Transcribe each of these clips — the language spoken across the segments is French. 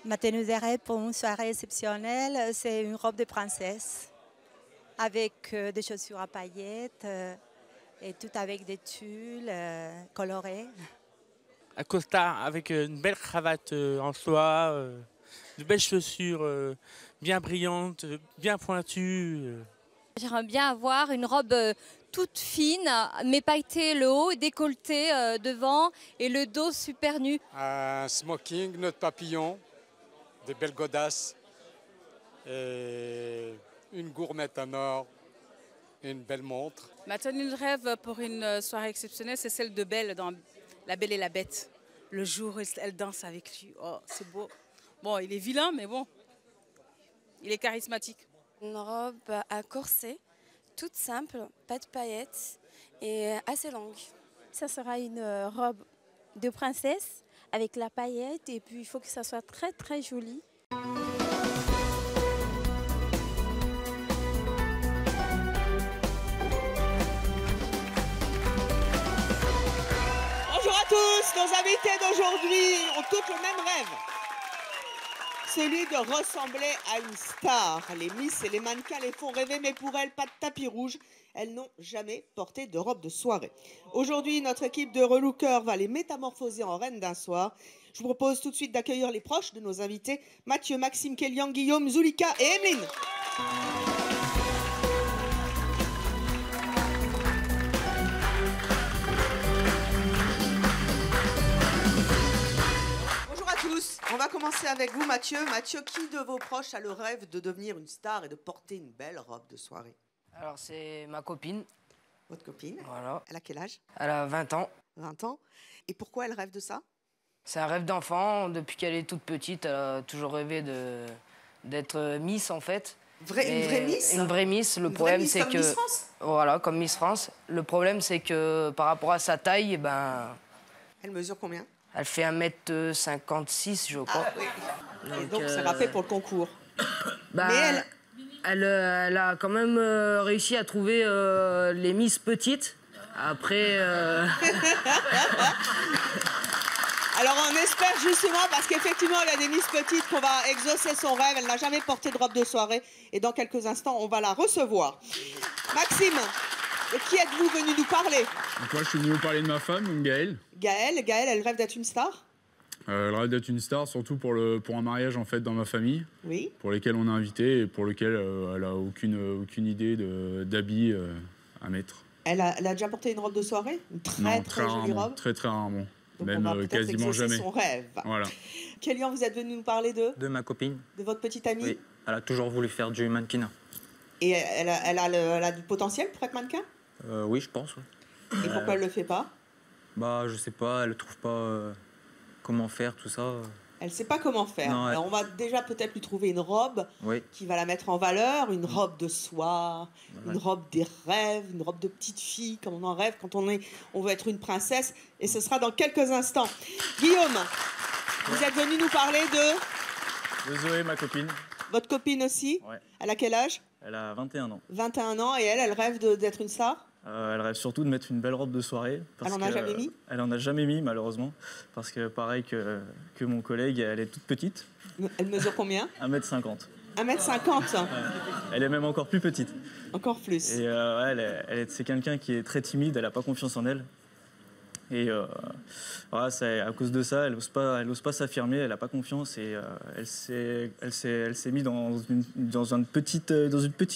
Ma tenue de rêve pour une soirée exceptionnelle, c'est une robe de princesse avec des chaussures à paillettes et tout avec des tulles colorés. Un costard avec une belle cravate en soie, de belles chaussures bien brillantes, bien pointues. J'aimerais bien avoir une robe toute fine, mais pailletée le haut, décolleté devant et le dos super nu. Un smoking, nœud de papillon, des belles godasses, et une gourmette en or, et une belle montre. Ma tenue de rêve pour une soirée exceptionnelle, c'est celle de Belle dans La Belle et la Bête. Le jour où elle danse avec lui, oh, c'est beau. Bon, il est vilain, mais bon, il est charismatique. Une robe à corset, toute simple, pas de paillettes et assez longue. Ça sera une robe de princesse avec la paillette et puis il faut que ça soit très très joli. Bonjour à tous, nos invités d'aujourd'hui ont tous le même rêve. Celui de ressembler à une star. Les Miss et les mannequins les font rêver, mais pour elles, pas de tapis rouge. Elles n'ont jamais porté de robe de soirée. Aujourd'hui, notre équipe de relookers va les métamorphoser en reines d'un soir. Je vous propose tout de suite d'accueillir les proches de nos invités, Mathieu, Maxime, Kélian, Guillaume, Zulika et Emeline. On va commencer avec vous, Mathieu. Mathieu, qui de vos proches a le rêve de devenir une star et de porter une belle robe de soirée? Alors, c'est ma copine. Votre copine? Voilà. Elle a quel âge? Elle a 20 ans. 20 ans. Et pourquoi elle rêve de ça? C'est un rêve d'enfant. Depuis qu'elle est toute petite, elle a toujours rêvé d'être Miss, en fait. Une vraie Miss? Une vraie Miss. Le problème, c'est que... Comme Miss France? Voilà, comme Miss France. Le problème, c'est que par rapport à sa taille, Elle mesure combien? Elle fait 1m56, je crois. Ah, oui. Et donc, c'est rappelé pour le concours. Mais elle a quand même réussi à trouver les Miss petites. Après... Alors, on espère justement, parce qu'effectivement, il y a des Miss petites qu'on va exaucer son rêve. Elle n'a jamais porté de robe de soirée. Et dans quelques instants, on va la recevoir. Maxime, de qui êtes-vous venu nous parler? Donc moi, je suis venu vous parler de ma femme, donc Gaëlle. Gaëlle, elle rêve d'être une star? Elle rêve d'être une star, surtout pour un mariage en fait dans ma famille. Oui. Pour lesquels on est invité et pour lequel elle a aucune idée d'habits à mettre. Elle a déjà porté une robe de soirée? Une très jolie robe? Très rarement. Donc même on va quasiment jamais. Son rêve. Voilà. Kélian, vous êtes venu nous parler de ma copine. De votre petite amie? Oui. Elle a toujours voulu faire du mannequinat. Et elle a du potentiel pour être mannequin? Oui, je pense. Oui. Et pourquoi elle le fait pas? Bah, je sais pas, elle trouve pas comment faire tout ça. Elle sait pas comment faire. Non, Alors on va déjà peut-être lui trouver une robe qui va la mettre en valeur, une robe de soie, une robe des rêves, une robe de petite fille, comme on en rêve quand on veut être une princesse. Et ce sera dans quelques instants. Guillaume, vous êtes venu nous parler de Zoé, ma copine. Votre copine aussi? Ouais. Elle a quel âge? Elle a 21 ans. 21 ans, et elle rêve d'être une star? Elle rêve surtout de mettre une belle robe de soirée. Elle en a jamais mis? Elle en a jamais mis, malheureusement. Parce que pareil que mon collègue, elle est toute petite. Elle mesure combien? 1m50. 1m50? Ouais. Elle est même encore plus petite. Encore plus? Et c'est quelqu'un qui est très timide, elle n'a pas confiance en elle. Et voilà, à cause de ça, elle n'ose pas s'affirmer, elle n'a pas confiance et elle s'est mise dans une petite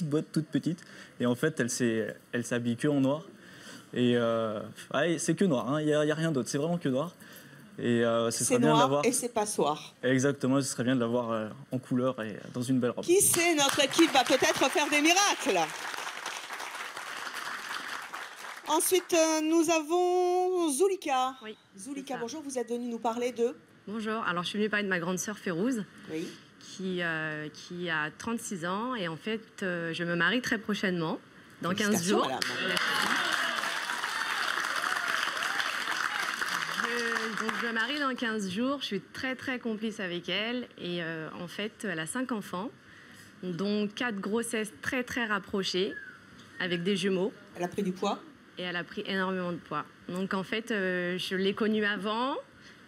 boîte toute petite. Et en fait, elle s'habille que en noir. Et c'est que noir, il n'y a rien d'autre, c'est vraiment que noir. Et ce serait bien de l'avoir. Et c'est pas soir. Exactement, ce serait bien de l'avoir en couleur et dans une belle robe. Qui sait, notre équipe va peut-être faire des miracles. Ensuite, nous avons Zulika. Oui. Zulika, bonjour, vous êtes venue nous parler de... Bonjour, alors je suis venue parler de ma grande sœur Férouz, qui a 36 ans et en fait, je me marie très prochainement, dans 15 jours. Madame. Donc je me marie dans 15 jours, je suis très complice avec elle et en fait, elle a 5 enfants, dont 4 grossesses très rapprochées, avec des jumeaux. Elle a pris du poids? Et elle a pris énormément de poids. Donc en fait, je l'ai connue avant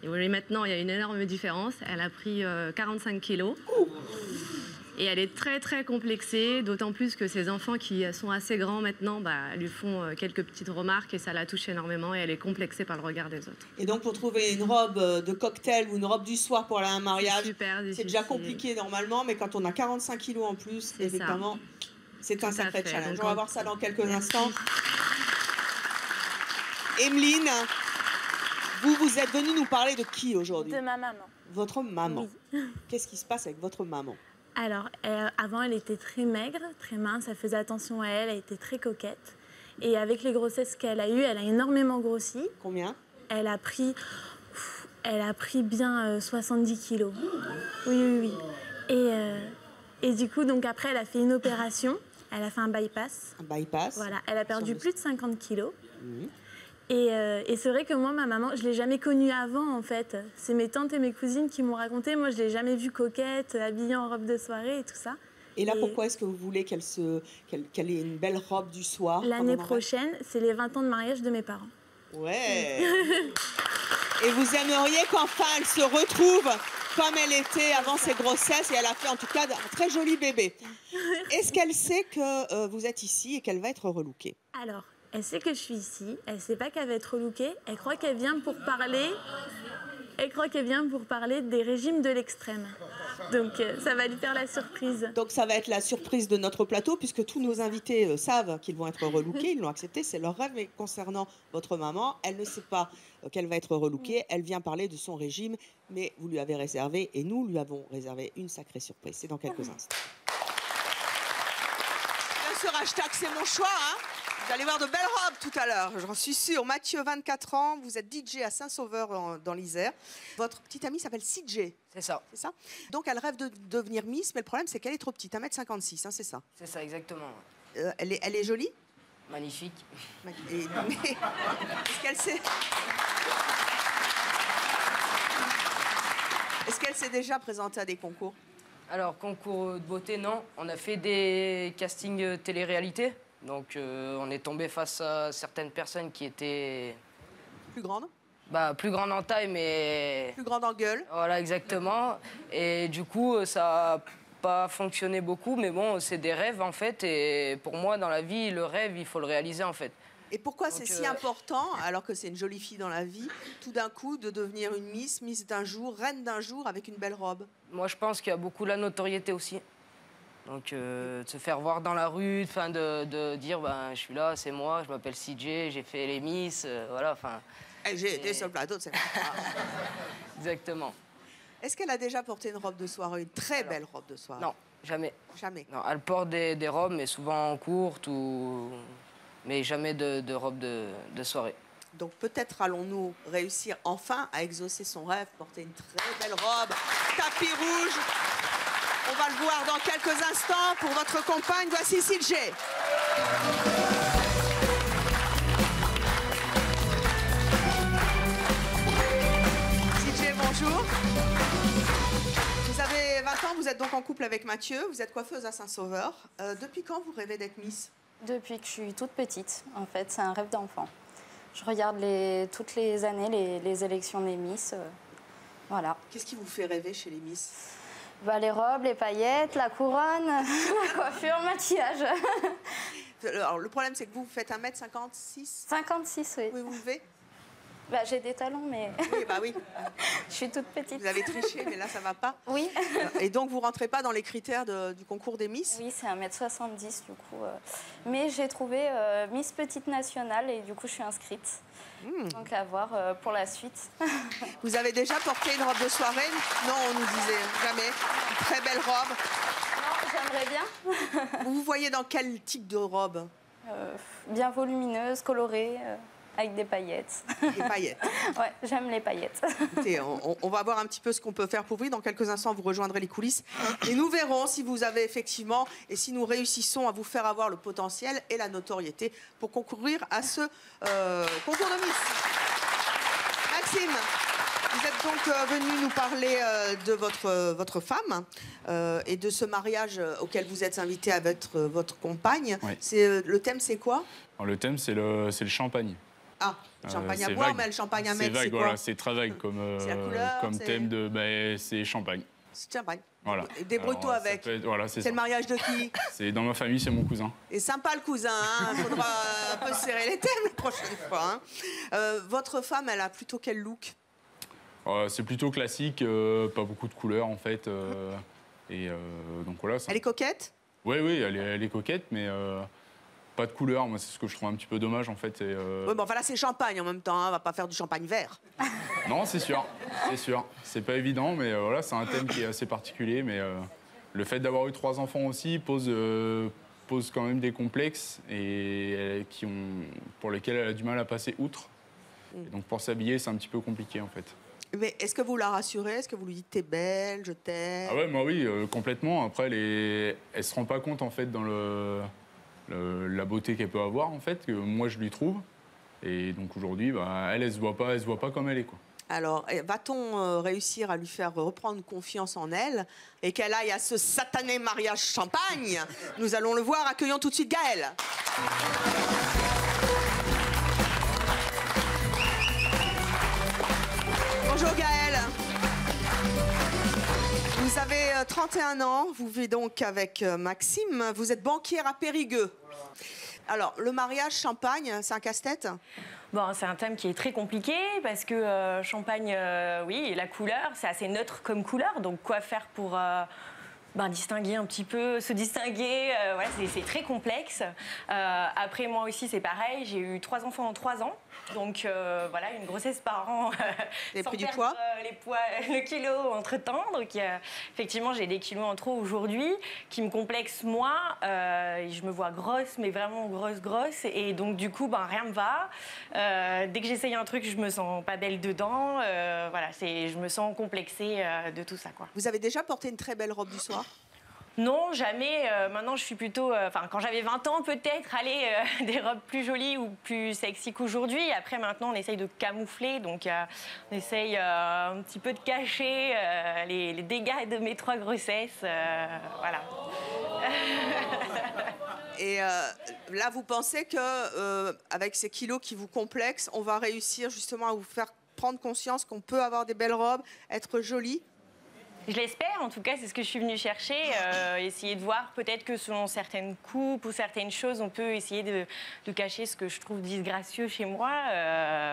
Et oui, maintenant, il y a une énorme différence. Elle a pris 45 kilos. Et elle est très, très complexée, d'autant plus que ses enfants qui sont assez grands maintenant lui font quelques petites remarques et ça la touche énormément et elle est complexée par le regard des autres. Et donc, pour trouver une robe de cocktail ou une robe du soir pour aller à un mariage, c'est déjà difficile. compliqué normalement, mais quand on a 45 kilos en plus, évidemment, c'est un sacré challenge. On va voir ça dans quelques instants. Emeline, vous êtes venue nous parler de qui aujourd'hui? De ma maman. Votre maman. Oui. Qu'est-ce qui se passe avec votre maman? Alors, avant, elle était très maigre, très mince, elle faisait attention à elle, elle était très coquette. Et avec les grossesses qu'elle a eues, elle a énormément grossi. Combien? Elle a pris bien 70 kilos. Oui. Et du coup, donc après, elle a fait une opération, elle a fait un bypass. Un bypass? Voilà, elle a perdu plus de 50 kilos. Mmh. Et c'est vrai que moi, ma maman, je ne l'ai jamais connue avant, en fait. C'est mes tantes et mes cousines qui m'ont raconté. Moi, je ne l'ai jamais vue coquette, habillée en robe de soirée et tout ça. Et là, pourquoi est-ce que vous voulez qu'elle ait une belle robe du soir? L'année prochaine, c'est les 20 ans de mariage de mes parents. Ouais. Et vous aimeriez qu'enfin elle se retrouve comme elle était avant ses grossesses, et elle a fait en tout cas un très joli bébé. Est-ce qu'elle sait que vous êtes ici et qu'elle va être relookée? Alors, elle sait que je suis ici, elle sait pas qu'elle va être relookée, elle croit qu'elle vient pour parler. Elle croit qu'elle vient pour parler des régimes de l'extrême. Donc ça va lui faire la surprise. Donc ça va être la surprise de notre plateau, puisque tous nos invités savent qu'ils vont être relookés, ils l'ont accepté, c'est leur rêve. Mais concernant votre maman, elle ne sait pas qu'elle va être relookée, elle vient parler de son régime, mais vous lui avez réservé, et nous lui avons réservé une sacrée surprise. C'est dans quelques instants. Bien sûr, hashtag c'est mon choix, hein. Vous allez voir de belles robes tout à l'heure, j'en suis sûre. Mathieu, 24 ans, vous êtes DJ à Saint-Sauveur dans l'Isère. Votre petite amie s'appelle CJ. C'est ça. C'est ça. Donc elle rêve de devenir Miss, mais le problème c'est qu'elle est trop petite, 1m56, hein, c'est ça. C'est ça, exactement. Elle est jolie? Magnifique. Mais est-ce qu'elle sait... Est-ce qu'elle s'est déjà présentée à des concours? Alors, concours de beauté, non. On a fait des castings télé-réalité. Donc, on est tombé face à certaines personnes qui étaient... Plus grandes? Plus grandes en taille, mais... Plus grandes en gueule? Voilà, exactement. Et du coup, ça n'a pas fonctionné beaucoup. Mais bon, c'est des rêves, en fait. Et pour moi, dans la vie, le rêve, il faut le réaliser, en fait. Et pourquoi c'est si important, alors que c'est une jolie fille dans la vie, tout d'un coup, de devenir une Miss d'un jour, reine d'un jour, avec une belle robe? Moi, je pense qu'il y a beaucoup la notoriété aussi. Donc, de se faire voir dans la rue, de dire, je suis là, c'est moi, je m'appelle CJ, j'ai fait les Miss, voilà, enfin... J'ai été sur le plateau de cette... Exactement. Est-ce qu'elle a déjà porté une robe de soirée, une très belle robe de soirée? Non, jamais. Jamais? Non, elle porte des robes, mais souvent en courte, mais jamais de robe de soirée. Donc peut-être allons-nous réussir enfin à exaucer son rêve, porter une très belle robe, tapis rouge. On va le voir dans quelques instants. Pour votre compagne, voici CJ. CJ, bonjour. Vous avez 20 ans, vous êtes donc en couple avec Mathieu, vous êtes coiffeuse à Saint-Sauveur. Depuis quand vous rêvez d'être Miss? Depuis que je suis toute petite, en fait, c'est un rêve d'enfant. Je regarde toutes les années les élections des Miss, voilà. Qu'est-ce qui vous fait rêver chez les Miss? Les robes, les paillettes, la couronne, la coiffure, le maquillage. Alors, le problème, c'est que vous faites 1m56? 56, oui. Vous vous levez? J'ai des talons, mais... Oui, oui. Je suis toute petite. Vous avez triché, mais là, ça va pas. Oui. Et donc, vous rentrez pas dans les critères du concours des Miss? Oui, c'est 1m70, du coup. Mais j'ai trouvé Miss Petite Nationale, et du coup, je suis inscrite. Donc, à voir pour la suite. Vous avez déjà porté une robe de soirée? Non, on nous disait jamais. Une très belle robe. Non, j'aimerais bien. Vous vous voyez dans quel type de robe? Bien volumineuse, colorée. Avec des paillettes. Des paillettes. Ouais, j'aime les paillettes. Écoutez, on va voir un petit peu ce qu'on peut faire pour vous. Dans quelques instants, vous rejoindrez les coulisses. Et nous verrons si vous avez effectivement, et si nous réussissons à vous faire avoir le potentiel et la notoriété pour concourir à ce concours de Miss. Maxime, vous êtes donc venu nous parler de votre femme et de ce mariage auquel vous êtes invité avec votre compagne. Ouais. Le thème, c'est quoi? Alors, le thème, c'est le champagne. Ah, champagne à c'est boire, vague. mais le champagne à C'est mettre, vague, c'est quoi? voilà, c'est très vague comme, C'est la couleur, comme c'est- thème de... c'est champagne. C'est champagne. Voilà. Et débrouille-toi Alors, ça avec. peut être- voilà, c'est C'est le ça. mariage de qui? C'est dans ma famille, c'est mon cousin. Et sympa le cousin, hein. Faudra un peu serrer les thèmes la prochaine fois. Hein. Votre femme, elle a plutôt quel look? C'est plutôt classique, pas beaucoup de couleurs en fait. Donc voilà. Elle est coquette? Oui, elle est coquette, mais pas de couleurs. Moi, c'est ce que je trouve un petit peu dommage en fait. Oui, bon, enfin là, c'est champagne en même temps, hein. On va pas faire du champagne vert. Non, c'est sûr, c'est sûr. C'est pas évident, mais voilà, c'est un thème qui est assez particulier. Mais le fait d'avoir eu 3 enfants aussi pose quand même des complexes et pour lesquels elle a du mal à passer outre. Et donc pour s'habiller, c'est un petit peu compliqué en fait. Mais est-ce que vous la rassurez? Est-ce que vous lui dites t'es belle, je t'aime? Ah ouais, moi oui, complètement. Après, elle se rend pas compte en fait dans la beauté qu'elle peut avoir en fait, que moi je lui trouve. Et donc aujourd'hui, elle se voit pas comme elle est quoi. Alors, va-t-on réussir à lui faire reprendre confiance en elle et qu'elle aille à ce satané mariage champagne? Nous allons le voir. Accueillons tout de suite Gaëlle. Bonjour Gaëlle. Vous avez 31 ans, vous vivez donc avec Maxime. Vous êtes banquière à Périgueux. Alors, le mariage champagne, c'est un casse-tête? Bon, c'est un thème qui est très compliqué parce que champagne, oui, la couleur, c'est assez neutre comme couleur. Donc, quoi faire pour distinguer un petit peu, se distinguer, voilà, c'est très complexe. Après, moi aussi, c'est pareil. J'ai eu 3 enfants en 3 ans. Donc, voilà, une grossesse par an. Vous avez sans pris du perdre, poids le kilo entre-temps. Donc, effectivement, j'ai des kilos en trop aujourd'hui qui me complexent moi. Je me vois grosse, mais vraiment grosse. Et donc, du coup, rien me va. Dès que j'essaye un truc, je me sens pas belle dedans. Voilà, je me sens complexée de tout ça, quoi. Vous avez déjà porté une très belle robe du soir? Non, jamais. Maintenant, je suis plutôt... quand j'avais 20 ans, peut-être, des robes plus jolies ou plus sexy qu'aujourd'hui. Après, maintenant, on essaye de camoufler. Donc, on essaye un petit peu de cacher les dégâts de mes 3 grossesses. Voilà. Et là, vous pensez que avec ces kilos qui vous complexent, on va réussir justement à vous faire prendre conscience qu'on peut avoir des belles robes, être jolie? Je l'espère, en tout cas, c'est ce que je suis venue chercher. Essayer de voir peut-être que selon certaines coupes ou certaines choses, on peut essayer de cacher ce que je trouve disgracieux chez moi.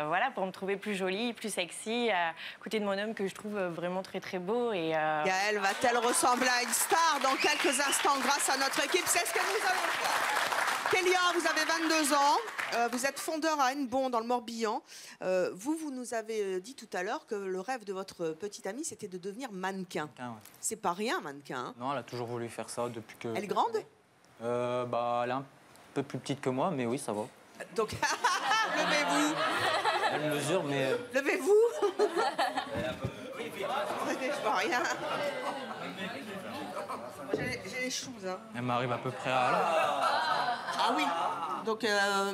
Voilà, pour me trouver plus jolie, plus sexy, à côté de mon homme que je trouve vraiment très très beau. Et Gaëlle va-t-elle ressembler à une star dans quelques instants grâce à notre équipe? C'est ce que nous allons faire. Kélia, vous avez 22 ans, vous êtes fondeur à Hennebont dans le Morbihan. Vous nous avez dit tout à l'heure que le rêve de votre petite amie, c'était de devenir mannequin. Ouais. C'est pas rien, mannequin. Hein. Non, elle a toujours voulu faire ça depuis que... Elle est grande? Elle est un peu plus petite que moi, mais oui, ça va. Donc, levez-vous. Elle mesure, mais... Levez-vous. Je vois rien. J'ai les choses. Hein. Elle m'arrive à peu près à là. Ah oui. Donc,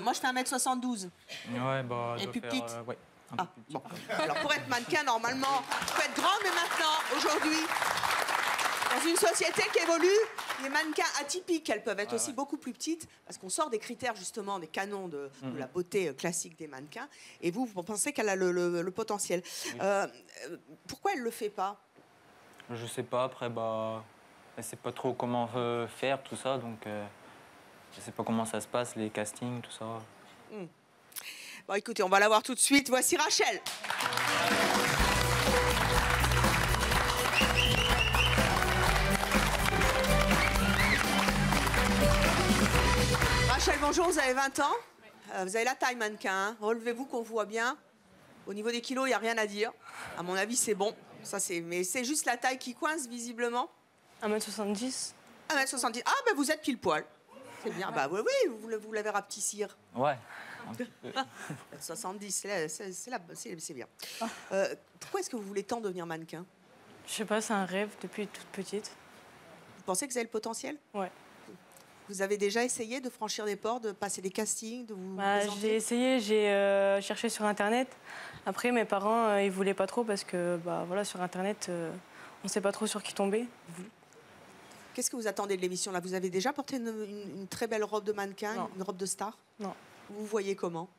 moi, je fais 1m72. Ouais, bah... Et plus petite? Ouais. Ah, bon. Alors, pour être mannequin, normalement, il faut être grand, mais maintenant, aujourd'hui, dans une société qui évolue, les mannequins atypiques, elles peuvent être aussi beaucoup plus petites, parce qu'on sort des critères, justement, des canons de la beauté classique des mannequins, et vous pensez qu'elle a le potentiel. Pourquoi elle ne le fait pas? Je sais pas, après, elle sait pas trop comment faire, tout ça, donc... je sais pas comment ça se passe, les castings, tout ça. Bon, écoutez, on va la voir tout de suite. Voici Rachel. Rachel, bonjour, vous avez 20 ans. Vous avez la taille mannequin. Hein. Relevez-vous qu'on voit bien. Au niveau des kilos, il n'y a rien à dire. À mon avis, c'est bon. Mais c'est juste la taille qui coince, visiblement. 1m70. 1m70. Ah, ben vous êtes pile poil. C'est bien. Bah oui, vous l'avez rapetissir. Ouais. 70, c'est bien. Pourquoi est-ce que vous voulez tant devenir mannequin? Je sais pas, c'est un rêve depuis toute petite. Vous pensez que vous avez le potentiel? Ouais. Vous avez déjà essayé de franchir des portes, de passer des castings, de vous J'ai essayé, j'ai cherché sur Internet. Après, mes parents, ils voulaient pas trop parce que voilà, sur Internet, on sait pas trop sur qui tomber. Qu'est-ce que vous attendez de l'émission là? Vous avez déjà porté une très belle robe de mannequin, une robe de star? Non. Vous vous voyez comment?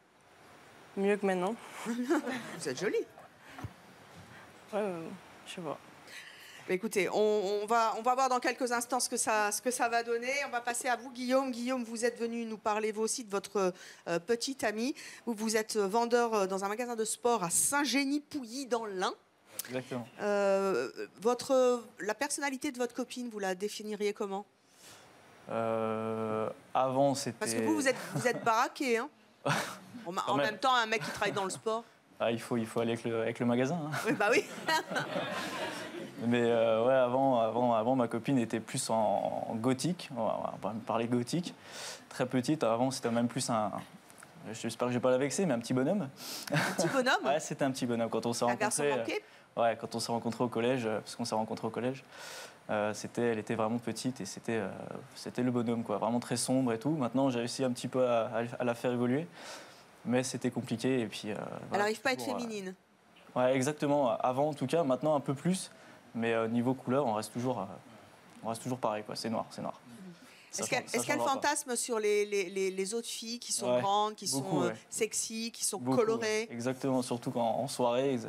mieux que maintenant. Vous êtes jolie. Ouais, je sais pas. Mais écoutez, on va voir dans quelques instants ce que ça va donner. On va passer à vous, Guillaume. Guillaume, vous êtes venu nous parler, vous aussi, de votre petite amie. Vous êtes vendeur dans un magasin de sport à Saint-Génie-Pouilly, dans l'Ain. Exactement. La personnalité de votre copine, vous la définiriez comment? Avant, c'était... Parce que vous êtes baraqué, hein. En même temps, un mec qui travaille dans le sport. Ah, il faut aller avec le magasin. Hein. Oui, bah oui. Mais ouais, avant, ma copine était plus en gothique. On va parler gothique. Très petite. Avant, c'était même plus un... J'espère que je ne vais pas la vexer, mais un petit bonhomme. Un petit bonhomme? Ouais, c'était un petit bonhomme. Quand on s'est rencontrés... Ouais, quand on s'est rencontrés au collège, parce qu'on s'est rencontrés au collège, elle était vraiment petite et c'était le bonhomme, quoi. Vraiment très sombre et tout. Maintenant, j'ai réussi un petit peu à la faire évoluer. Mais c'était compliqué et puis... Elle n'arrive pas à être féminine. Ouais, exactement. Avant, en tout cas, maintenant un peu plus. Mais niveau couleur, on reste toujours pareil, quoi. C'est noir, c'est noir. Est-ce qu'elle fantasme sur les autres filles qui sont grandes, qui sont sexy, qui sont colorées? Ouais. Exactement, surtout en soirée.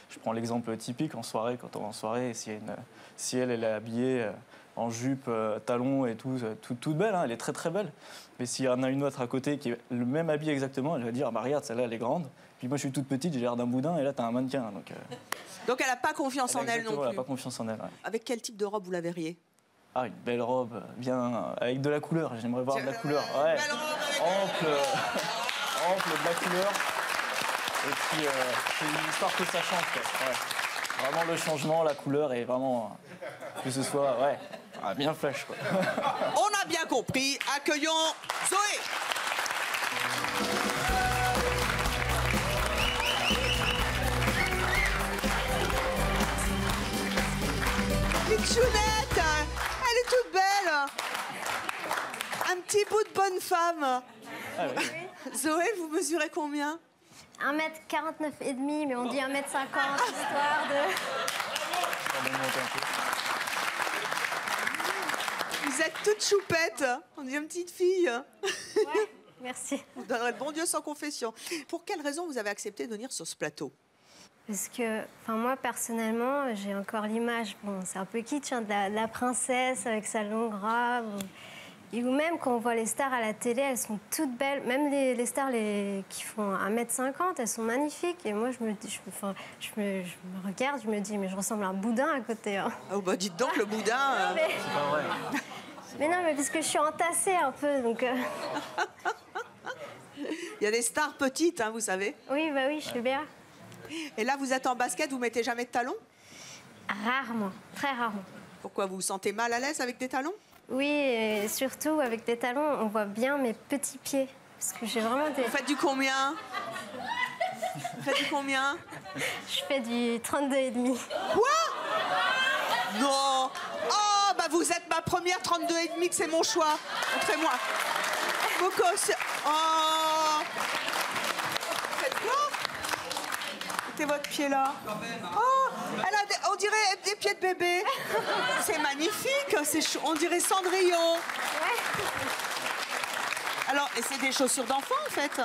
Je prends l'exemple typique, en soirée, quand on est en soirée, si elle est habillée en jupe, talons et tout, toute belle, hein, elle est très très belle. Mais s'il y en a une autre à côté qui est le même habit exactement, elle va dire, bah regarde, celle-là, elle est grande. Puis moi, je suis toute petite, j'ai l'air d'un boudin, et là, t'as un mannequin. Donc elle n'a pas confiance en elle non plus. Elle n'a pas confiance en elle, ouais. Avec quel type de robe vous la verriez? Ah, une belle robe, bien, avec de la couleur. J'aimerais voir de la couleur. Ouais. Ample, de la couleur. Et puis, c'est une histoire que ça change, quoi. Ouais. Vraiment, le changement, la couleur, et vraiment, que ce soit, bien flash, quoi. On a bien compris. Accueillons Zoé. Chounette, elle est toute belle. Un petit bout de bonne femme. Ah, oui. Zoé, vous mesurez combien? 1m49 et demi, mais on dit 1m50, histoire de... Vous êtes toute choupette. On dit une petite fille. Ouais, merci. Vous donnerez le bon Dieu sans confession. Pour quelle raison vous avez accepté de venir sur ce plateau? Parce que, moi, personnellement, j'ai encore l'image, bon, c'est un peu kitsch, hein, de la princesse avec sa longue robe. Ou même quand on voit les stars à la télé, elles sont toutes belles. Même les stars qui font 1m50, elles sont magnifiques. Et moi, je me regarde, je me dis, mais je ressemble à un boudin à côté. Hein. Oh, bah dites donc, le boudin... Mais... C'est pas vrai. Mais non, mais parce que je suis entassée un peu, donc... Il y a des stars petites, hein, vous savez. Oui, bah oui, je sais bien. Et là, vous êtes en basket, vous mettez jamais de talons? Rarement, très rarement. Pourquoi, vous vous sentez mal à l'aise avec des talons? Oui, et surtout avec des talons, on voit bien mes petits pieds. Parce que j'ai vraiment des... Vous faites du combien? Vous faites du combien? Je fais du 32,5. Quoi? Non. Oh, bah vous êtes ma première 32,5, c'est mon choix. Montrez-moi. Vos cosses. Oh. Vous faites quoi? Mettez votre pied là. Oh, on dirait des pieds de bébé. C'est magnifique. On dirait Cendrillon. Alors, et c'est des chaussures d'enfant en fait.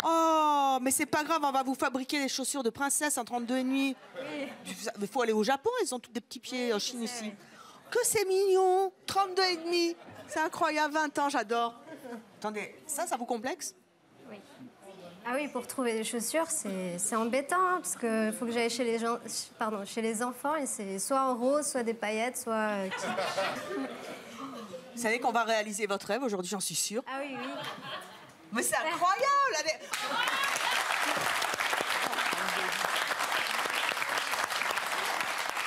Oh, mais c'est pas grave, on va vous fabriquer des chaussures de princesse en 32,5. Oui. Il faut aller au Japon, ils ont tous des petits pieds en Chine ici. Que c'est mignon, 32,5. C'est incroyable, 20 ans, j'adore. Attendez, ça vous complexe? Oui. Ah oui, pour trouver des chaussures, c'est embêtant, hein, parce qu'il faut que j'aille chez les enfants, et c'est soit en rose, soit des paillettes, soit... Vous savez qu'on va réaliser votre rêve aujourd'hui, j'en suis sûre. Ah oui, oui. Mais c'est incroyable!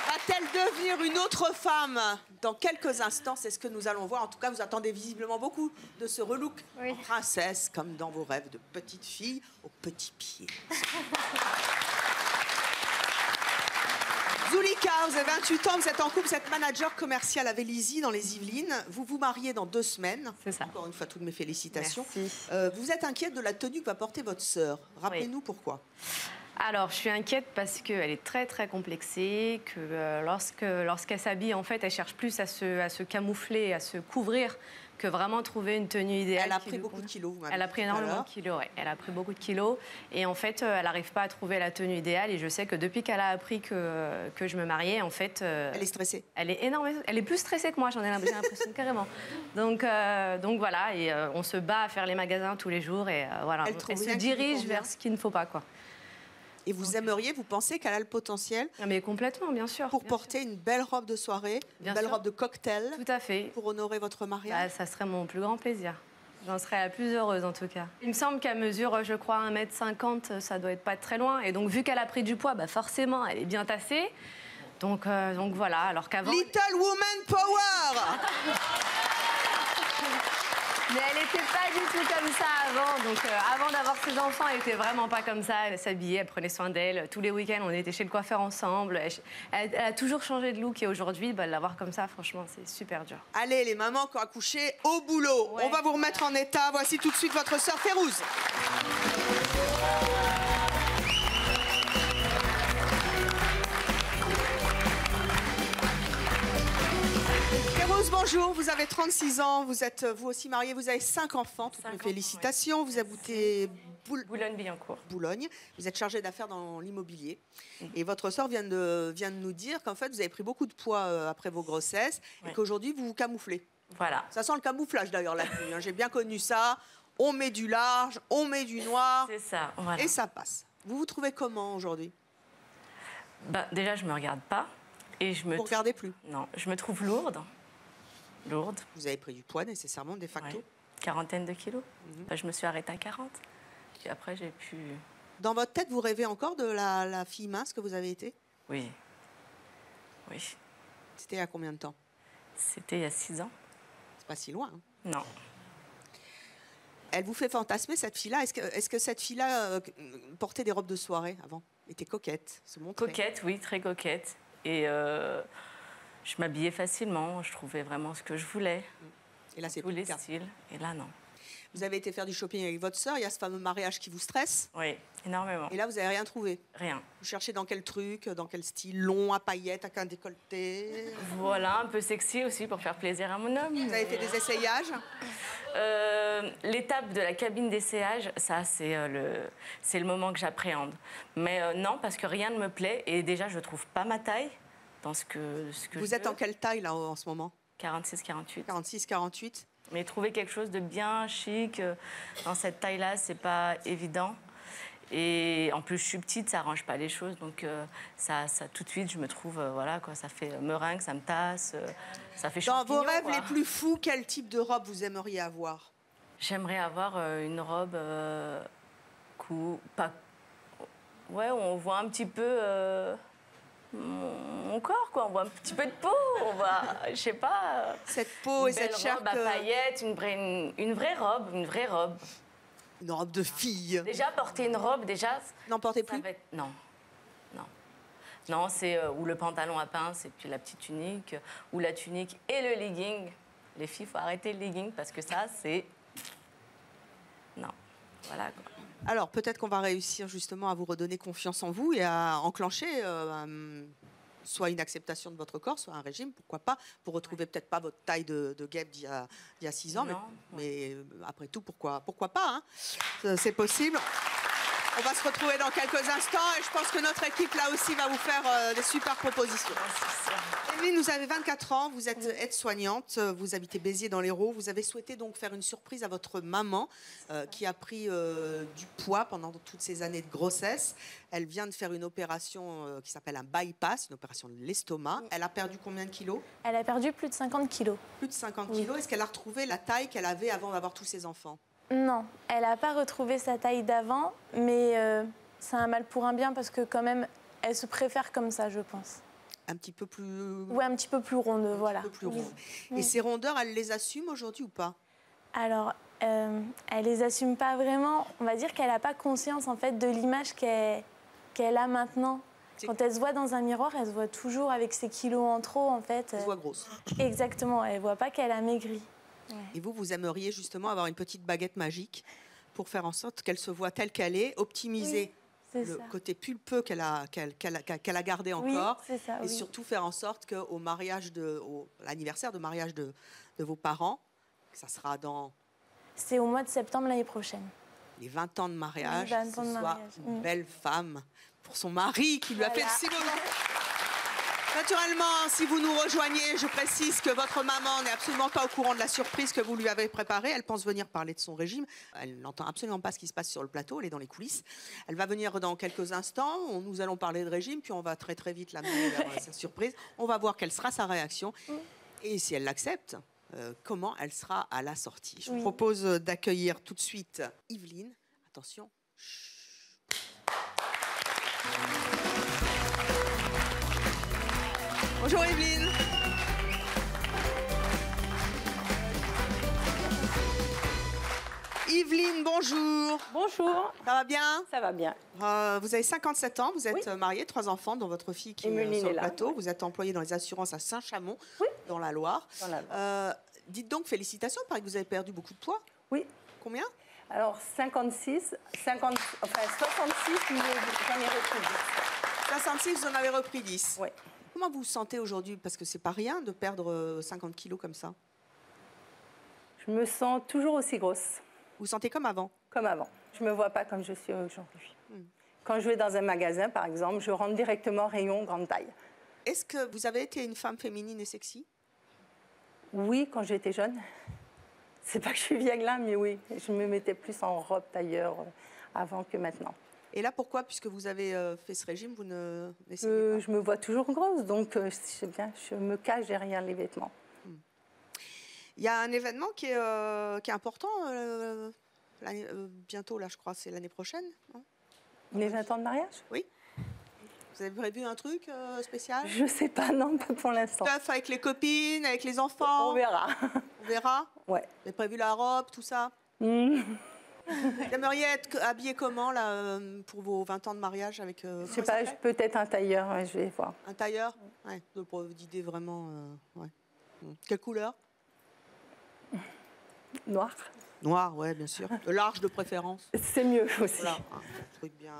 Va-t-elle devenir une autre femme? Dans quelques instants, c'est ce que nous allons voir. En tout cas, vous attendez visiblement beaucoup de ce relook en princesse, comme dans vos rêves de petite fille aux petits pieds. Zulika, vous avez 28 ans, vous êtes en couple, vous êtes manager commercial à Vélizy dans les Yvelines. Vous vous mariez dans 2 semaines. C'est ça. Encore une fois, toutes mes félicitations. Merci. Vous êtes inquiète de la tenue que va porter votre sœur. Rappelez-nous pourquoi. Alors, je suis inquiète parce qu'elle est très, très complexée, que lorsqu'elle s'habille, en fait, elle cherche plus à se camoufler, à se couvrir, que vraiment trouver une tenue idéale. Elle a pris beaucoup de kilos. Elle a pris énormément de kilos, oui. Elle a pris beaucoup de kilos. Et en fait, elle n'arrive pas à trouver la tenue idéale. Et je sais que depuis qu'elle a appris que je me mariais, en fait... elle est stressée. Elle est énormément... Elle est plus stressée que moi, j'en ai l'impression, carrément. Donc voilà, et on se bat à faire les magasins tous les jours. Et voilà, elle se dirige vers ce qu'il ne faut pas, quoi. Et vous aimeriez, vous pensez qu'elle a le potentiel mais complètement, bien sûr. Pour porter une belle robe de soirée, une belle robe de cocktail. Tout à fait. Pour honorer votre mariage. Ça serait mon plus grand plaisir. J'en serais la plus heureuse, en tout cas. Il me semble qu'elle mesure, je crois, 1,50 m, ça doit être pas très loin. Et donc, vu qu'elle a pris du poids, forcément, elle est bien tassée. Donc voilà, alors qu'avant... Little Woman Power. Mais elle n'était pas du tout comme ça avant. Donc avant d'avoir ses enfants, elle n'était vraiment pas comme ça. Elle s'habillait, elle prenait soin d'elle. Tous les week-ends, on était chez le coiffeur ensemble. Elle a toujours changé de look et aujourd'hui, l'avoir comme ça, franchement, c'est super dur. Allez, les mamans qui ont accouché, au boulot. Ouais. On va vous remettre en état. Voici tout de suite votre sœur Férouz. Bonjour, vous avez 36 ans, vous êtes vous aussi mariée, vous avez 5 enfants. Toutes mes félicitations. Vous habitez Boulogne-Billancourt. Boulogne. Vous êtes chargée d'affaires dans l'immobilier. Et votre sœur vient de nous dire qu'en fait, vous avez pris beaucoup de poids après vos grossesses et qu'aujourd'hui, vous vous camouflez. Voilà. Ça sent le camouflage d'ailleurs la nuit. J'ai bien connu ça. On met du large, on met du noir. C'est ça, voilà. Et ça passe. Vous vous trouvez comment aujourd'hui? Déjà, je ne me regarde pas. Et je me vous ne regardez plus? Non, je me trouve lourde. Lourde. Vous avez pris du poids nécessairement, de facto? Ouais. Quarantaine de kilos. Je me suis arrêtée à 40. Puis après, j'ai pu... Dans votre tête, vous rêvez encore de la fille mince que vous avez été? Oui. Oui. C'était il y a combien de temps? C'était il y a 6 ans. C'est pas si loin. Hein. Non. Elle vous fait fantasmer, cette fille-là? Est-ce que cette fille-là portait des robes de soirée avant? Était coquette, se montrait? Coquette, oui, très coquette. Et... je m'habillais facilement, je trouvais vraiment ce que je voulais. Et là, c'est tous les styles. Et là, non. Vous avez été faire du shopping avec votre sœur, il y a ce fameux mariage qui vous stresse? Oui, énormément. Et là, vous n'avez rien trouvé? Rien. Vous cherchez dans quel truc, dans quel style? Long, à paillettes, avec un décolleté? Voilà, un peu sexy aussi pour faire plaisir à mon homme. Vous avez fait des essayages? L'étape de la cabine d'essayage, ça, c'est le moment que j'appréhende. Mais non, parce que rien ne me plaît et déjà, je ne trouve pas ma taille. Dans ce que vous êtes en quelle taille là en ce moment? 46-48. 46-48. Mais trouver quelque chose de bien chic dans cette taille-là, c'est pas évident. Et en plus, je suis petite, ça arrange pas les choses, donc ça tout de suite, je me trouve, voilà quoi, ça fait meringue, ça me tasse, ça fait champignon. Dans vos rêves les plus fous, quel type de robe vous aimeriez avoir? J'aimerais avoir une robe ouais, on voit un petit peu. Mon corps, quoi. On voit un petit peu de peau, on voit, je sais pas... Cette peau et cette chair robe à paillettes, une vraie robe, une vraie robe. Une robe de fille. Déjà, porter une robe, déjà... N'en portez plus? Non. Non. Non, c'est ou le pantalon à pince et puis la petite tunique, ou la tunique et le legging. Les filles, il faut arrêter le legging parce que ça, c'est... Non. Voilà, quoi. Alors, peut-être qu'on va réussir justement à vous redonner confiance en vous et à enclencher soit une acceptation de votre corps, soit un régime, pourquoi pas, pour retrouver peut-être pas votre taille de guêpe d'il y a 6 ans, mais après tout, pourquoi pas, hein. C'est possible. On va se retrouver dans quelques instants et je pense que notre équipe, là aussi, va vous faire des super propositions. Evelyne, vous avez 24 ans, vous êtes aide-soignante, vous habitez Béziers dans l'Hérault. Vous avez souhaité donc faire une surprise à votre maman qui a pris du poids pendant toutes ces années de grossesse. Elle vient de faire une opération qui s'appelle un bypass, une opération de l'estomac. Elle a perdu combien de kilos? Elle a perdu plus de 50 kilos. Plus de 50 kilos. Est-ce qu'elle a retrouvé la taille qu'elle avait avant d'avoir tous ses enfants? Non, elle n'a pas retrouvé sa taille d'avant, mais c'est un mal pour un bien parce que quand même, elle se préfère comme ça, je pense. Un petit peu plus... Oui, un petit peu plus ronde, voilà. Un petit peu plus ronde. Et ces rondeurs, elle les assume aujourd'hui ou pas? Alors, elle les assume pas vraiment. On va dire qu'elle n'a pas conscience en fait de l'image qu'elle a maintenant. Quand elle se voit dans un miroir, elle se voit toujours avec ses kilos en trop, en fait. Elle se voit grosse. Exactement, elle voit pas qu'elle a maigri. Ouais. Et vous aimeriez justement avoir une petite baguette magique pour faire en sorte qu'elle se voit telle qu'elle est, optimiser le côté pulpeux qu'elle a gardé encore. c'est ça, et oui. surtout faire en sorte qu'au l'anniversaire de mariage de vos parents, ça sera dans... C'est au mois de septembre l'année prochaine. Les 20 ans de mariage, Les 20 ans ce de soit mariage. une belle femme pour son mari qui lui a fait Voilà. si longtemps. Naturellement, si vous nous rejoignez, je précise que votre maman n'est absolument pas au courant de la surprise que vous lui avez préparée. Elle pense venir parler de son régime. Elle n'entend absolument pas ce qui se passe sur le plateau. Elle est dans les coulisses. Elle va venir dans quelques instants. Nous allons parler de régime, puis on va très très vite l'amener vers sa surprise. On va voir quelle sera sa réaction. Et si elle l'accepte, comment elle sera à la sortie. Je vous propose d'accueillir tout de suite Yveline. Attention. Bonjour Yveline. Yveline, bonjour. Bonjour. Ça va bien? Ça va bien. Vous avez 57 ans, vous êtes mariée, 3 enfants, dont votre fille qui est sur le plateau. Vous êtes employée dans les assurances à Saint-Chamond, dans la Loire. Dites donc, félicitations, il paraît que vous avez perdu beaucoup de poids. Oui. Combien? Alors, 66, mais j'en ai repris 10. 66, vous en avez repris 10. Oui. Comment vous vous sentez aujourd'hui? Parce que c'est pas rien de perdre 50 kilos comme ça. Je me sens toujours aussi grosse. Vous vous sentez comme avant? Comme avant. Je ne me vois pas comme je suis aujourd'hui. Quand je vais dans un magasin, par exemple, je rentre directement rayon grande taille. Est-ce que vous avez été une femme féminine et sexy? Oui, quand j'étais jeune. C'est pas que je suis vieille là, mais oui. Je me mettais plus en robe tailleur avant que maintenant. Et là, pourquoi? Puisque vous avez fait ce régime, vous ne n'essayez pas? Je me vois toujours grosse, donc je me cache derrière les vêtements. Il y a un événement qui est important, bientôt, là, je crois, c'est l'année prochaine. Non? Les 20 ans de mariage? Oui. Vous avez prévu un truc spécial? Je sais pas, non, pas pour l'instant. Stuff avec les copines, avec les enfants? On verra. On verra? Ouais. Vous avez prévu la robe, tout ça? Vous aimeriez être habillée comment, là, pour vos 20 ans de mariage avec... Je sais pas, peut-être un tailleur, ouais, je vais voir. Un tailleur? Ouais, d'idée vraiment... ouais. Quelle couleur? Noir. Noir, ouais, bien sûr. Large de préférence. C'est mieux aussi. Voilà, un truc bien...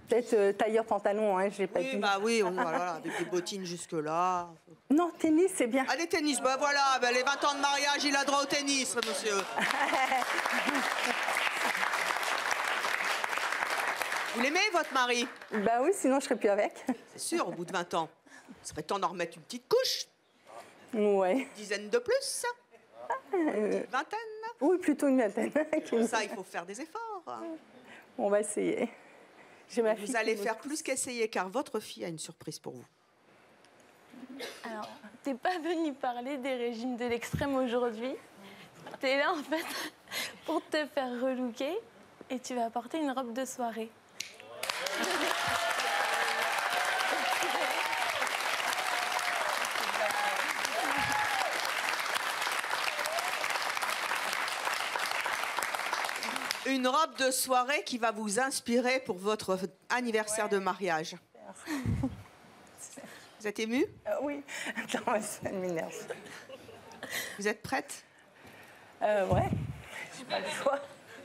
Peut-être tailleur pantalon, hein, je l'ai pas dit. Bah oui, voilà, avec des bottines jusque-là. Non, tennis, c'est bien. Ah, des tennis, bah voilà, bah, les 20 ans de mariage, il a droit au tennis, monsieur. Vous l'aimez, votre mari? Bah oui, sinon je serais plus avec. C'est sûr, au bout de 20 ans. Il serait temps d'en remettre une petite couche. Ouais. Une dizaine de plus. Une vingtaine. Oui, plutôt une vingtaine. Pour ça, il faut faire des efforts. On va essayer. Vous allez faire plus qu'essayer, car votre fille a une surprise pour vous. Alors, t'es pas venu parler des régimes de l'extrême aujourd'hui. T'es là, en fait, pour te faire relooker et tu vas porter une robe de soirée. Une robe de soirée qui va vous inspirer pour votre anniversaire de mariage. Vous êtes émue? Oui. Attends, ça m'énerve. Vous êtes prête? Ouais. J'ai pas le choix.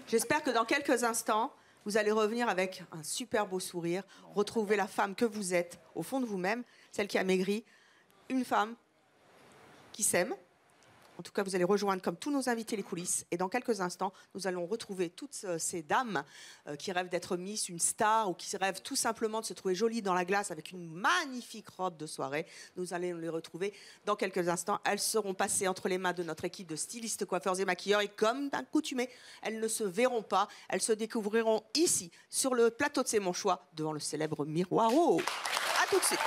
J'espère que dans quelques instants, vous allez revenir avec un super beau sourire, retrouver la femme que vous êtes au fond de vous-même, celle qui a maigri, une femme qui s'aime. En tout cas, vous allez rejoindre, comme tous nos invités, les coulisses. Et dans quelques instants, nous allons retrouver toutes ces dames qui rêvent d'être Miss, une star, ou qui rêvent tout simplement de se trouver jolies dans la glace avec une magnifique robe de soirée. Nous allons les retrouver dans quelques instants. Elles seront passées entre les mains de notre équipe de stylistes, coiffeurs et maquilleurs. Et comme d'accoutumé, elles ne se verront pas. Elles se découvriront ici, sur le plateau de C'est Mon Choix, devant le célèbre Miroiro. À tout de suite.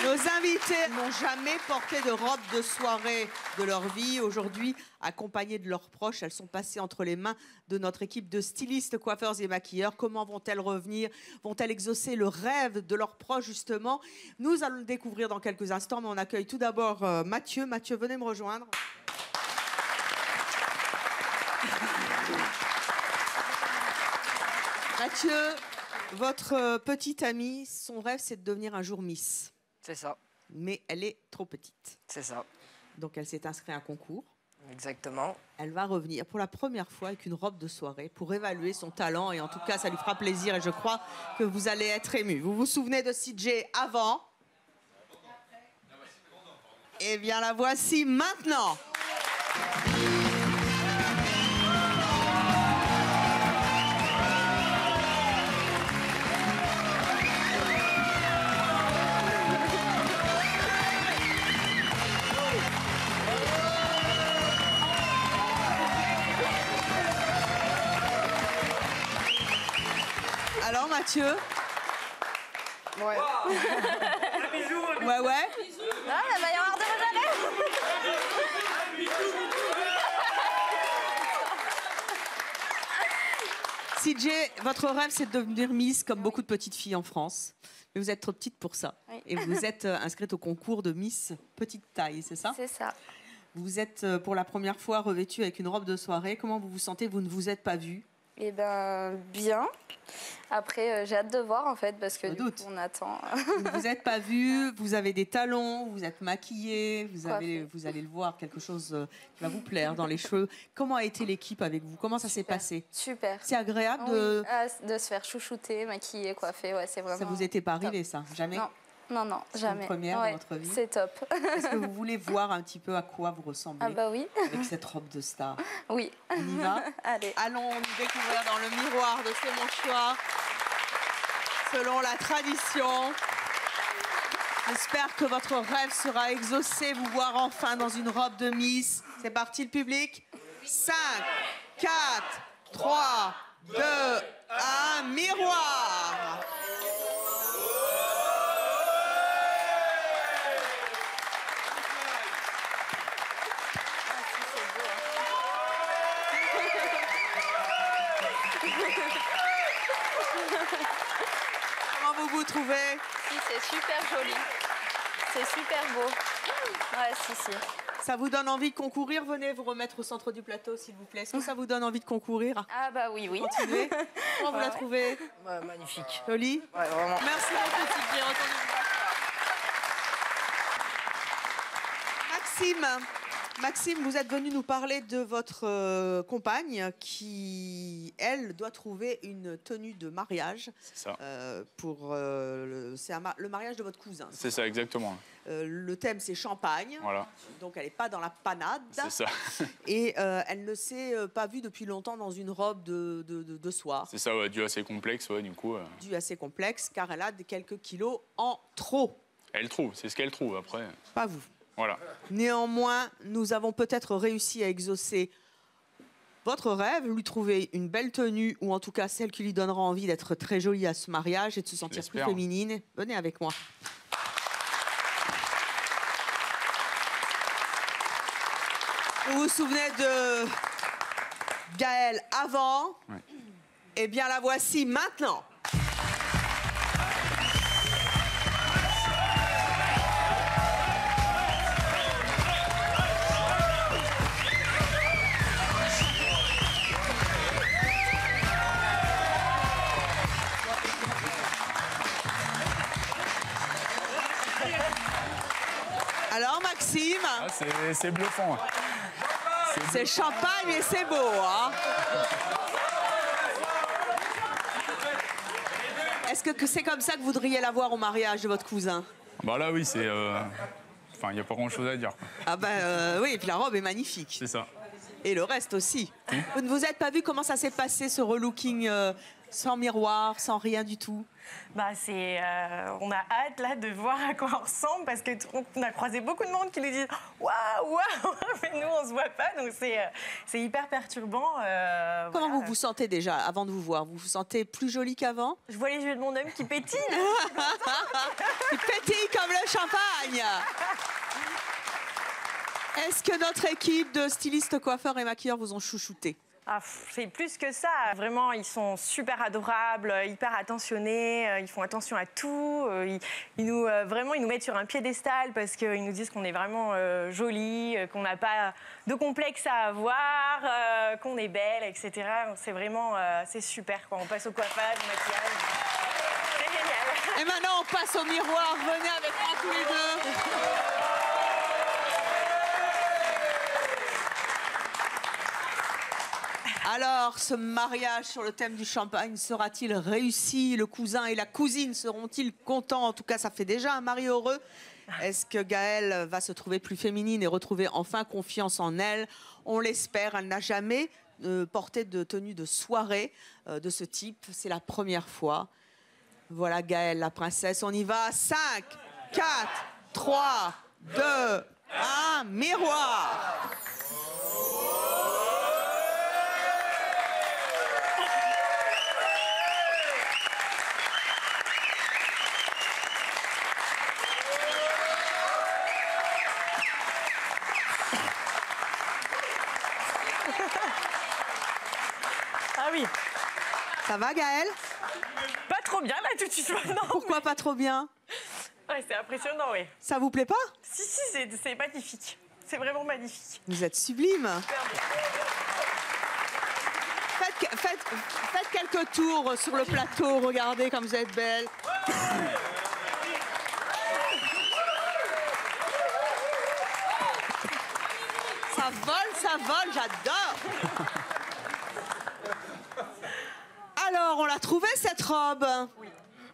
Nos invités n'ont jamais porté de robe de soirée de leur vie. Aujourd'hui, accompagnées de leurs proches, elles sont passées entre les mains de notre équipe de stylistes, coiffeurs et maquilleurs. Comment vont-elles revenir? Vont-elles exaucer le rêve de leurs proches, justement? Nous allons le découvrir dans quelques instants, mais on accueille tout d'abord Mathieu. Mathieu, venez me rejoindre. Mathieu, votre petite amie, son rêve, c'est de devenir un jour Miss. C'est ça. Mais elle est trop petite. C'est ça. Donc elle s'est inscrite à un concours. Exactement. Elle va revenir pour la première fois avec une robe de soirée pour évaluer son talent. Et en tout cas, ça lui fera plaisir et je crois que vous allez être émus. Vous vous souvenez de CJ avant? Eh bien, la voici maintenant. Alors Mathieu? Ouais. Ouais, ouais. Ah, il va y avoir de CJ, votre rêve, c'est de devenir Miss comme beaucoup de petites filles en France. Mais vous êtes trop petite pour ça. Oui. Et vous êtes inscrite au concours de Miss Petite Taille, c'est ça? C'est ça. Vous êtes pour la première fois revêtue avec une robe de soirée. Comment vous vous sentez? Vous ne vous êtes pas vue? Eh ben, bien. Après, j'ai hâte de voir, en fait, parce que du coup, on attend. Vous ne vous êtes pas vue, vous avez des talons, vous êtes maquillée, vous allez le voir, quelque chose qui va vous plaire dans les cheveux. Comment a été l'équipe avec vous? Comment ça s'est passé? Super. C'est agréable Oui, de... de se faire chouchouter, maquiller, coiffer, ouais, c'est vraiment... Ça vous était pas arrivé, ça? Jamais? Non. Non, non, jamais. Une première dans votre vie? C'est top. Est-ce que vous voulez voir un petit peu à quoi vous ressemblez? Ah bah oui. Avec cette robe de star? Oui. On y va? Allez. Allons nous découvrir dans le miroir de C'est mon choix. Selon la tradition. J'espère que votre rêve sera exaucé, vous voir enfin dans une robe de Miss. C'est parti le public. 5, 4, 3, 2, 1, miroir. Comment vous vous trouvez? Si, c'est super joli. C'est super beau. Ouais, si. Ça vous donne envie de concourir? Venez vous remettre au centre du plateau, s'il vous plaît. Est-ce que ça vous donne envie de concourir? Ah bah oui. Continuez. Comment vous la trouvez? Magnifique. Jolie? Ouais, vraiment. Merci beaucoup, Sylvie. Maxime, vous êtes venu nous parler de votre compagne qui, elle, doit trouver une tenue de mariage. C'est ça. C'est le mariage de votre cousin. C'est ça, exactement. Le thème, c'est champagne. Voilà. Donc, elle n'est pas dans la panade. C'est ça. Et elle ne s'est pas vue depuis longtemps dans une robe de soie. C'est ça, ouais, dû à ses complexes, ouais, du coup. Dû à ses complexes, car elle a quelques kilos en trop. Elle trouve, c'est ce qu'elle trouve après. Pas vous. Voilà. Néanmoins, nous avons peut-être réussi à exaucer votre rêve, lui trouver une belle tenue, ou en tout cas celle qui lui donnera envie d'être très jolie à ce mariage et de se sentir plus féminine. Venez avec moi. Vous vous souvenez de Gaëlle avant? Oui. Eh bien, la voici maintenant. Alors Maxime, c'est bluffant. C'est champagne et c'est beau, hein? Est-ce que c'est comme ça que vous voudriez la voir au mariage de votre cousin? Bah là oui, c'est... Enfin, il n'y a pas grand-chose à dire. Ah ben oui, et puis la robe est magnifique. C'est ça. Et le reste aussi. Vous ne vous êtes pas vu comment ça s'est passé, ce relooking sans miroir, sans rien du tout? Bah on a hâte là de voir à quoi on ressemble parce qu'on a croisé beaucoup de monde qui nous disent waouh, mais nous on se voit pas, donc c'est hyper perturbant. Comment vous vous sentez déjà avant de vous voir? Vous vous sentez plus jolie qu'avant? Je vois les yeux de mon homme qui pétillent. Qui pétille comme le champagne. Est-ce que notre équipe de stylistes, coiffeurs et maquilleurs vous ont chouchouté? Ah, c'est plus que ça. Vraiment, ils sont super adorables, hyper attentionnés, ils font attention à tout. Ils nous mettent sur un piédestal parce qu'ils nous disent qu'on est vraiment jolis, qu'on n'a pas de complexe à avoir, qu'on est belle, etc. Donc c'est vraiment c'est super. Quoi. On passe au coiffage, au maquillage. C'est génial. Et maintenant, on passe au miroir. Venez avec moi tous les deux. Alors, ce mariage sur le thème du champagne sera-t-il réussi? Le cousin et la cousine seront-ils contents? En tout cas, ça fait déjà un mari heureux. Est-ce que Gaëlle va se trouver plus féminine et retrouver enfin confiance en elle? On l'espère. Elle n'a jamais porté de tenue de soirée de ce type. C'est la première fois. Voilà Gaëlle, la princesse. On y va. 5, 4, 3, 2, 1, miroir. Ah oui. Ça va Gaëlle? Pas trop bien là tout de suite maintenant. Pourquoi pas trop bien? Ouais, c'est impressionnant, oui. Ça vous plaît pas? Si, c'est magnifique. C'est vraiment magnifique. Vous êtes sublime. Faites quelques tours sur le plateau, regardez comme vous êtes belle. Ça vole, j'adore. Alors, on l'a trouvée cette robe? Oui,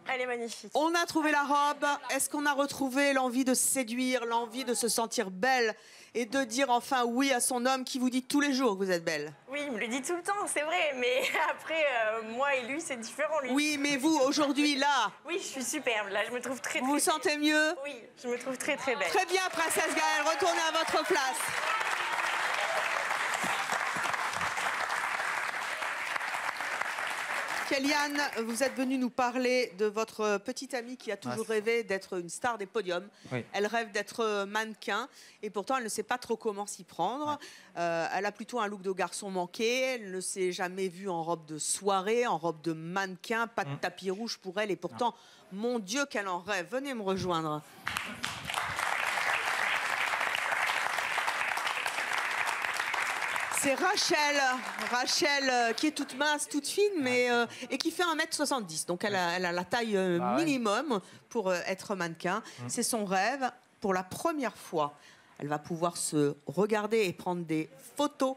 elle est magnifique. On a trouvé la robe. Est-ce qu'on a retrouvé l'envie de séduire, l'envie de se sentir belle et de dire enfin oui à son homme qui vous dit tous les jours que vous êtes belle? Oui, il me le dit tout le temps, c'est vrai. Mais après, moi et lui, c'est différent. Lui. Oui, mais vous, aujourd'hui, là... Oui, je suis superbe. Là, je me trouve très, très... Vous vous sentez mieux? Oui, je me trouve très, très belle. Très bien, princesse Gaëlle. Retournez à votre place. Kéliane, vous êtes venue nous parler de votre petite amie qui a toujours rêvé d'être une star des podiums. Oui. Elle rêve d'être mannequin et pourtant elle ne sait pas trop comment s'y prendre. Elle a plutôt un look de garçon manqué. Elle ne s'est jamais vue en robe de soirée, en robe de mannequin, pas de tapis rouge pour elle. Et pourtant, mon Dieu, qu'elle en rêve. Venez me rejoindre. C'est Rachel qui est toute mince, toute fine, mais et qui fait 1m70. Donc elle a la taille minimum pour être mannequin. C'est son rêve. Pour la première fois, elle va pouvoir se regarder et prendre des photos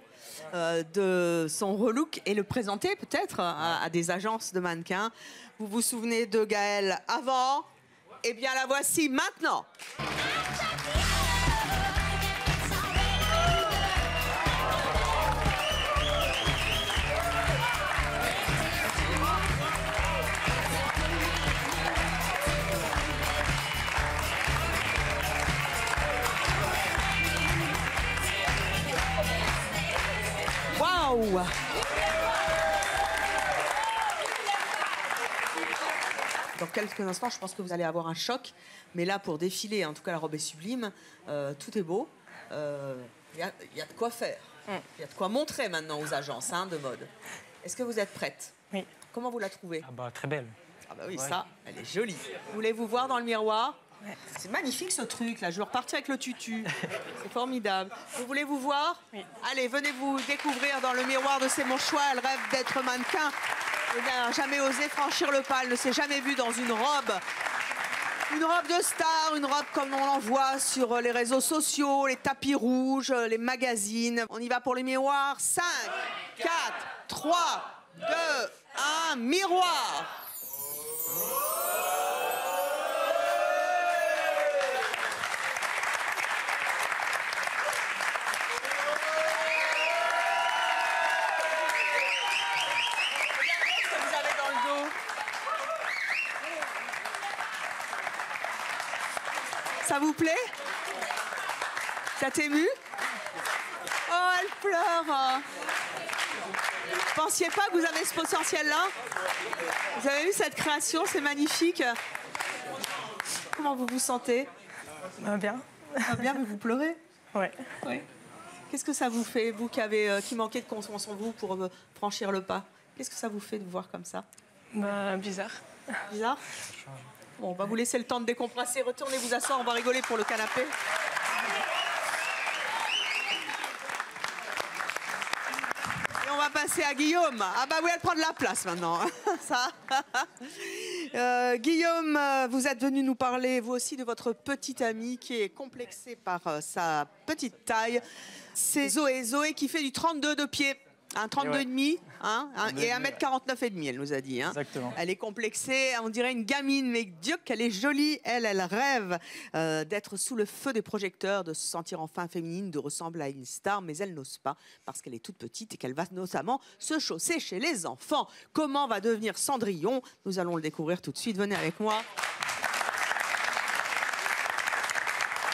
de son relook et le présenter peut-être à des agences de mannequins. Vous vous souvenez de Gaëlle avant? Eh bien la voici maintenant. Waouh! Dans quelques instants, je pense que vous allez avoir un choc. Mais là, pour défiler, en tout cas, la robe est sublime. Tout est beau. Il y a de quoi faire. Il y a de quoi montrer maintenant aux agences de mode. Est-ce que vous êtes prête? Oui. Comment vous la trouvez? Ah bah, très belle. Ah bah oui, ça, elle est jolie. Voulez-vous voir dans le miroir? C'est magnifique ce truc là, je veux repartir avec le tutu. C'est formidable. Vous voulez vous voir? Oui. Allez, venez vous découvrir dans le miroir de C'est mon choix. Elle rêve d'être mannequin. Elle n'a jamais osé franchir le pas. Elle ne s'est jamais vue dans une robe. Une robe de star, une robe comme on en voit sur les réseaux sociaux, les tapis rouges, les magazines. On y va pour les miroirs. 5, 4, 3, 2, 1, miroir. Ça vous plaît? Ça t'émue? Oh, elle pleure. Pensiez pas que vous avez ce potentiel-là? Vous avez vu cette création? C'est magnifique. Comment vous vous sentez? Bien. Bien, mais vous pleurez? Ouais. Qu'est-ce que ça vous fait, vous qui manquez de confiance en vous pour franchir le pas? Qu'est-ce que ça vous fait de voir comme ça? Bizarre. Bizarre? Bon, on va vous laisser le temps de décompresser. Retournez vous asseoir, on va rigoler pour le canapé. Et on va passer à Guillaume. Ah bah oui, elle prend de la place maintenant. Ça. Guillaume, vous êtes venu nous parler, vous aussi, de votre petite amie qui est complexée par sa petite taille. C'est Zoé. Zoé qui fait du 32 de pied. Un 32,5 hein, et 1m49 et demi, elle nous a dit. Hein. Exactement. Elle est complexée, on dirait une gamine, mais Dieu qu'elle est jolie. Elle rêve d'être sous le feu des projecteurs, de se sentir enfin féminine, de ressembler à une star, mais elle n'ose pas parce qu'elle est toute petite et qu'elle va notamment se chausser chez les enfants. Comment va devenir Cendrillon? Nous allons le découvrir tout de suite. Venez avec moi.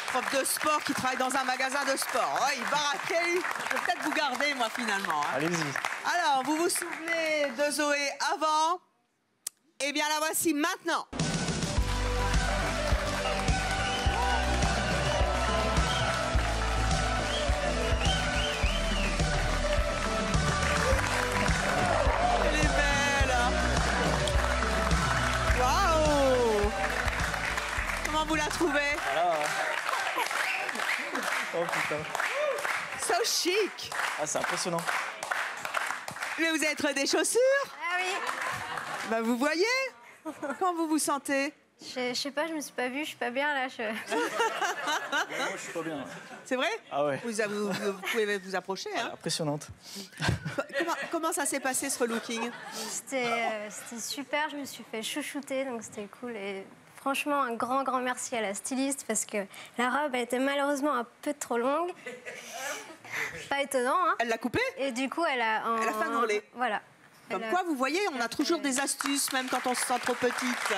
Prof de sport qui travaille dans un magasin de sport. Oh, il baraquait. Je vais peut-être vous garder, moi, finalement. Hein. Allez-y. Alors, vous vous souvenez de Zoé avant? Eh bien, la voici maintenant. Elle est belle. Waouh! Comment vous la trouvez? Oh putain. So chic. Ah, c'est impressionnant. Mais vous êtes des chaussures? Ah oui. Bah vous voyez? Quand vous vous sentez? Je sais pas, je me suis pas vue, je suis pas bien là. Moi, je suis pas bien. C'est vrai? Ah ouais. Vous pouvez vous approcher. Hein. Impressionnante. Comment ça s'est passé ce relooking? C'était super, je me suis fait chouchouter, donc c'était cool. Et franchement, un grand merci à la styliste parce que la robe, elle était malheureusement un peu trop longue. Pas étonnant, hein? Elle l'a coupée? Et du coup, elle a fait un ourlet. Voilà. Comme quoi, vous voyez, on a toujours des astuces, même quand on se sent trop petite.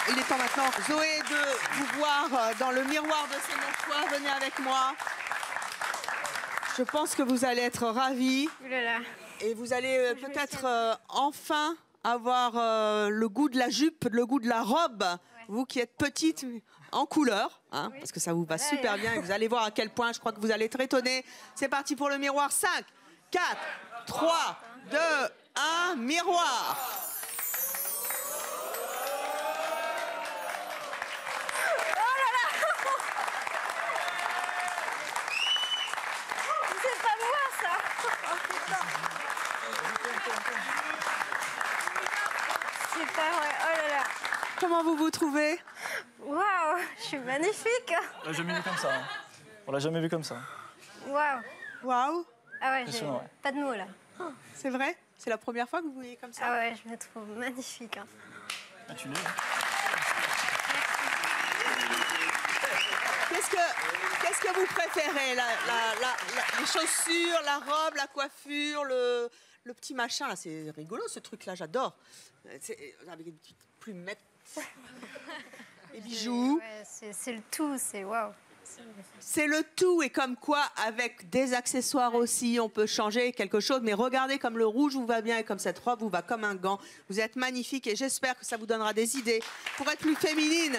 Il est temps maintenant, Zoé, de vous voir dans le miroir de ces mouchoirs. Venez avec moi. Je pense que vous allez être ravis. Et vous allez peut-être enfin avoir le goût de la jupe, le goût de la robe. Ouais. Vous qui êtes petite, en couleur, hein, parce que ça vous va super bien. Et vous allez voir à quel point, je crois que vous allez être étonnés. C'est parti pour le miroir. 5, 4, 3, 2, 1, miroir. C'est pas moi, ça. Oh, putain. C'est pas vrai. Oh là là. Comment vous vous trouvez? Waouh, je suis magnifique. On l'a jamais vu comme ça. Hein. On l'a jamais vu comme ça. Waouh. Waouh. Ah ouais, j'ai pas de mots là. C'est vrai? C'est la première fois que vous voyez comme ça? Ah ouais, je me trouve magnifique. Hein. Ah, tu l'es. Qu'est-ce que vous préférez? Les chaussures, la robe, la coiffure, le petit machin là, c'est rigolo ce truc là, j'adore. Avec une petite plumette. Les bijoux. Ouais, c'est le tout, c'est waouh. C'est le tout, et comme quoi, avec des accessoires aussi, on peut changer quelque chose. Mais regardez comme le rouge vous va bien et comme cette robe vous va comme un gant. Vous êtes magnifique et j'espère que ça vous donnera des idées pour être plus féminine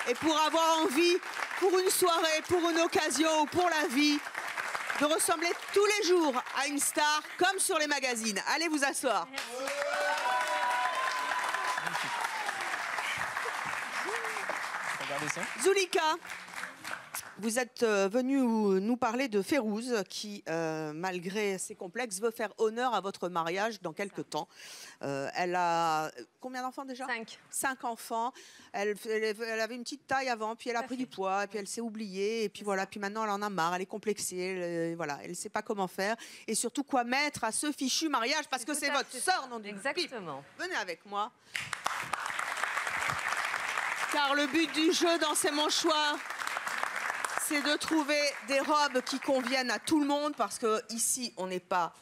et pour avoir envie, pour une soirée, pour une occasion ou pour la vie, de ressembler tous les jours à une star comme sur les magazines. Allez vous asseoir. Regardez ça. Zulika, vous êtes venu nous parler de Férouz qui, malgré ses complexes, veut faire honneur à votre mariage dans quelques temps. Elle a combien d'enfants déjà? 5. 5 enfants. Elle avait une petite taille avant, puis elle a pris du poids, et puis elle s'est oubliée, et puis voilà. Puis maintenant, elle en a marre, elle est complexée, voilà. Elle ne sait pas comment faire, et surtout quoi mettre à ce fichu mariage, parce que c'est votre sœur, non? Exactement. Venez avec moi. Car le but du jeu dans ces mouchoirs, c'est de trouver des robes qui conviennent à tout le monde, parce que ici on n'est pas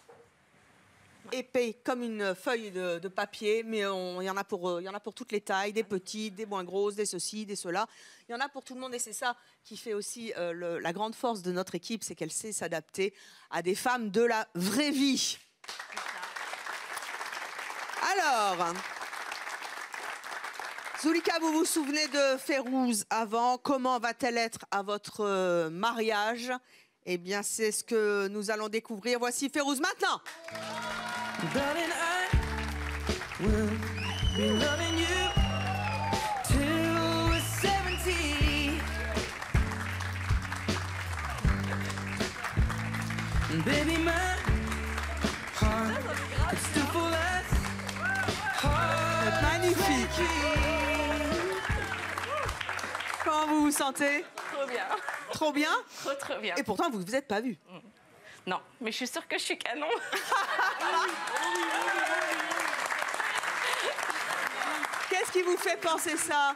épais comme une feuille de papier, mais il y en a pour toutes les tailles, des petites, des moins grosses, des ceci, des cela. Il y en a pour tout le monde, et c'est ça qui fait aussi la grande force de notre équipe, c'est qu'elle sait s'adapter à des femmes de la vraie vie. Alors, Zulika, vous vous souvenez de Férouz avant? Comment va-t-elle être à votre mariage? Eh bien, c'est ce que nous allons découvrir. Voici Férouz maintenant. Darling, I will be loving you till we're 70. And baby, my heart is still full of magnifique. Comment vous vous sentez? Trop bien. Trop bien? Trop bien. Et pourtant, vous ne vous êtes pas vus. Non, mais je suis sûre que je suis canon. Qu'est-ce qui vous fait penser ça?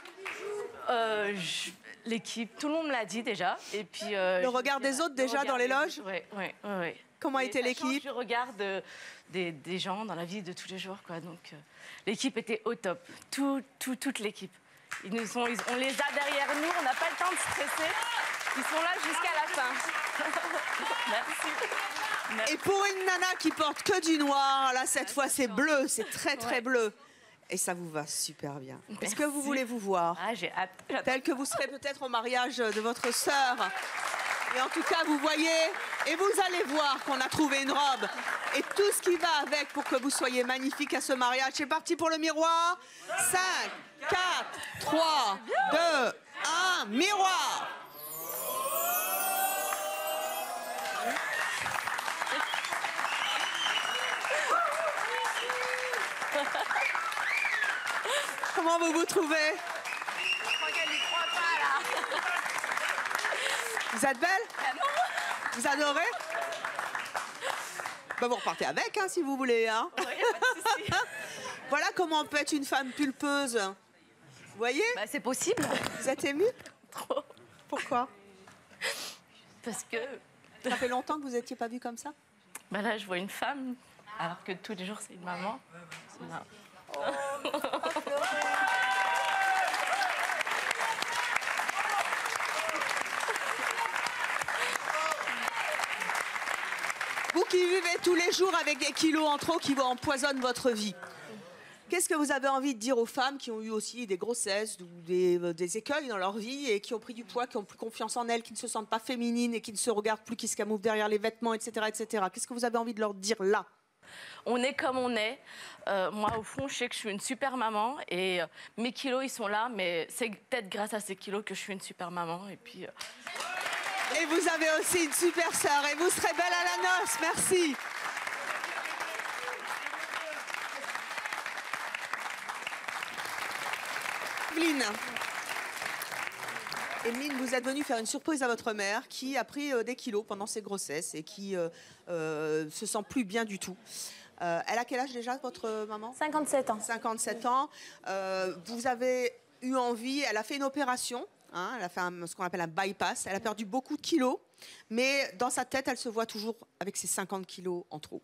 L'équipe, tout le monde me l'a dit déjà. Et puis, le regard des autres déjà dans les loges? Oui. Comment était l'équipe? Le regard des gens dans la vie de tous les jours, quoi. Donc, l'équipe était au top. Toute l'équipe. On les a derrière nous, on n'a pas le temps de stresser. Ils sont là jusqu'à la fin. Merci. Et pour une nana qui porte que du noir, là, cette fois, c'est bleu, c'est très bleu. Et ça vous va super bien. Est-ce que vous voulez vous voir? Ah, j'ai hâte. Tel que vous serez peut-être au mariage de votre sœur. Et en tout cas, vous voyez, et vous allez voir qu'on a trouvé une robe. Et tout ce qui va avec pour que vous soyez magnifique à ce mariage. C'est parti pour le miroir. 5, 4, 3, 2, 1, miroir. Comment vous vous trouvez? Je crois qu'elle y croit pas, là. Vous êtes belle? Ah non. Vous adorez? Bah vous repartez avec, hein, si vous voulez. Hein. Ouais, pas de souci. Voilà comment on peut être une femme pulpeuse. Vous voyez? Bah, c'est possible. Vous êtes émue? Trop. Pourquoi? Parce que... Ça fait longtemps que vous n'étiez pas vue comme ça? Bah là, je vois une femme, alors que tous les jours, c'est une maman. C'est marrant. Vous qui vivez tous les jours avec des kilos en trop qui vous empoisonnent votre vie, qu'est-ce que vous avez envie de dire aux femmes qui ont eu aussi des grossesses ou des écueils dans leur vie et qui ont pris du poids, qui ont plus confiance en elles, qui ne se sentent pas féminines et qui ne se regardent plus, qui se camouflent derrière les vêtements, etc. etc. Qu'est-ce que vous avez envie de leur dire là? On est comme on est. Moi, au fond, je sais que je suis une super maman et mes kilos, ils sont là, mais c'est peut-être grâce à ces kilos que je suis une super maman. Et puis... Et vous avez aussi une super sœur et vous serez belle à la noce. Merci. Evelyne, vous êtes venue faire une surprise à votre mère qui a pris des kilos pendant ses grossesses et qui se sent plus bien du tout. Elle a quel âge déjà, votre maman? 57 ans. 57 ans. Vous avez eu envie, elle a fait une opération, hein, elle a fait ce qu'on appelle un bypass. Elle a perdu beaucoup de kilos, mais dans sa tête, elle se voit toujours avec ses 50 kilos en trop.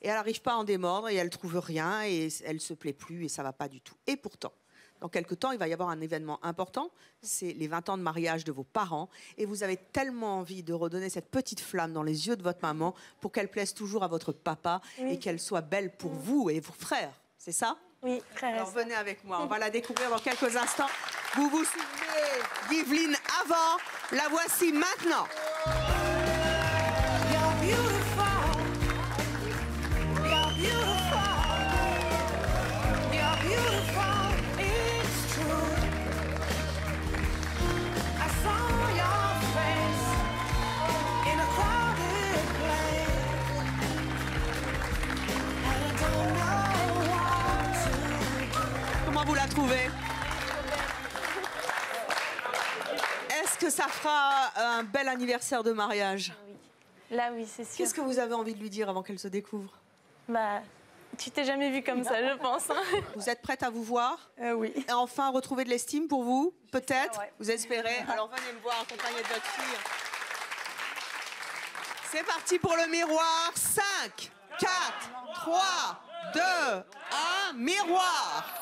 Et elle n'arrive pas à en démordre et elle ne trouve rien et elle ne se plaît plus et ça ne va pas du tout. Et pourtant, dans quelques temps, il va y avoir un événement important, c'est les 20 ans de mariage de vos parents. Et vous avez tellement envie de redonner cette petite flamme dans les yeux de votre maman pour qu'elle plaise toujours à votre papa et qu'elle soit belle pour vous et vos frères. C'est ça? Oui, frère. Alors venez avec moi, on va la découvrir dans quelques instants. Vous vous souvenez d'Evelyne avant, la voici maintenant. Comment vous la trouvez? Est-ce que ça fera un bel anniversaire de mariage? Là, oui, c'est sûr. Qu'est-ce que vous avez envie de lui dire avant qu'elle se découvre? Bah, tu t'es jamais vue comme ça, je pense. Hein. Vous êtes prête à vous voir? Oui. Et enfin retrouver de l'estime pour vous? Peut-être? Ouais. Vous espérez? Alors venez me voir accompagnée de votre fille. C'est parti pour le miroir. 5, 4, 3, 2, 1, miroir.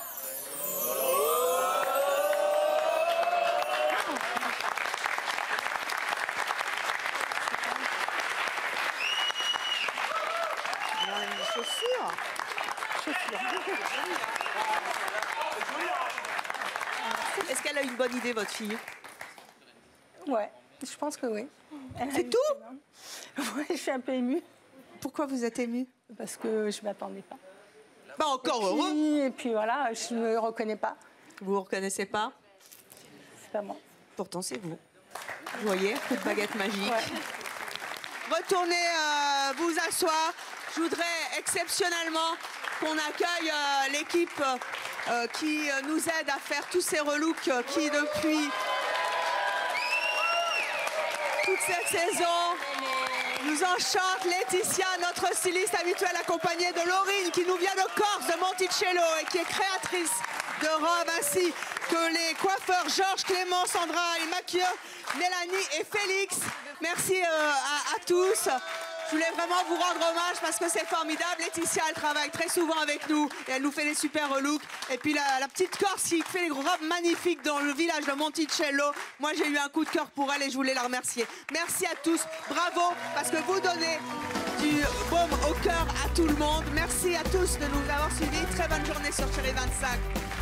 Chaussures. Est-ce qu'elle a une bonne idée, votre fille? Ouais, je pense que oui. C'est tout? Ouais, je suis un peu émue. Pourquoi vous êtes émue? Parce que je ne m'attendais pas. Bah encore heureux. Et puis voilà, je ne me reconnais pas. Vous ne vous reconnaissez pas? C'est pas moi. Pourtant, c'est vous. Vous voyez, coup de baguette magique. Ouais. Retournez vous asseoir. Je voudrais exceptionnellement qu'on accueille l'équipe qui nous aide à faire tous ces relooks qui, depuis toute cette saison, nous enchante Laetitia, notre styliste habituelle, accompagnée de Laurine, qui nous vient de Corse, de Monticello, et qui est créatrice de robes, ainsi que les coiffeurs Georges, Clément, Sandra, les maquilleurs Mélanie et Félix. Merci à tous. Je voulais vraiment vous rendre hommage parce que c'est formidable. Laetitia, elle travaille très souvent avec nous et elle nous fait des super looks. Et puis la petite Corse qui fait des robes magnifiques dans le village de Monticello. Moi, j'ai eu un coup de cœur pour elle et je voulais la remercier. Merci à tous. Bravo parce que vous donnez du baume au cœur à tout le monde. Merci à tous de nous avoir suivis. Très bonne journée sur Chérie 25.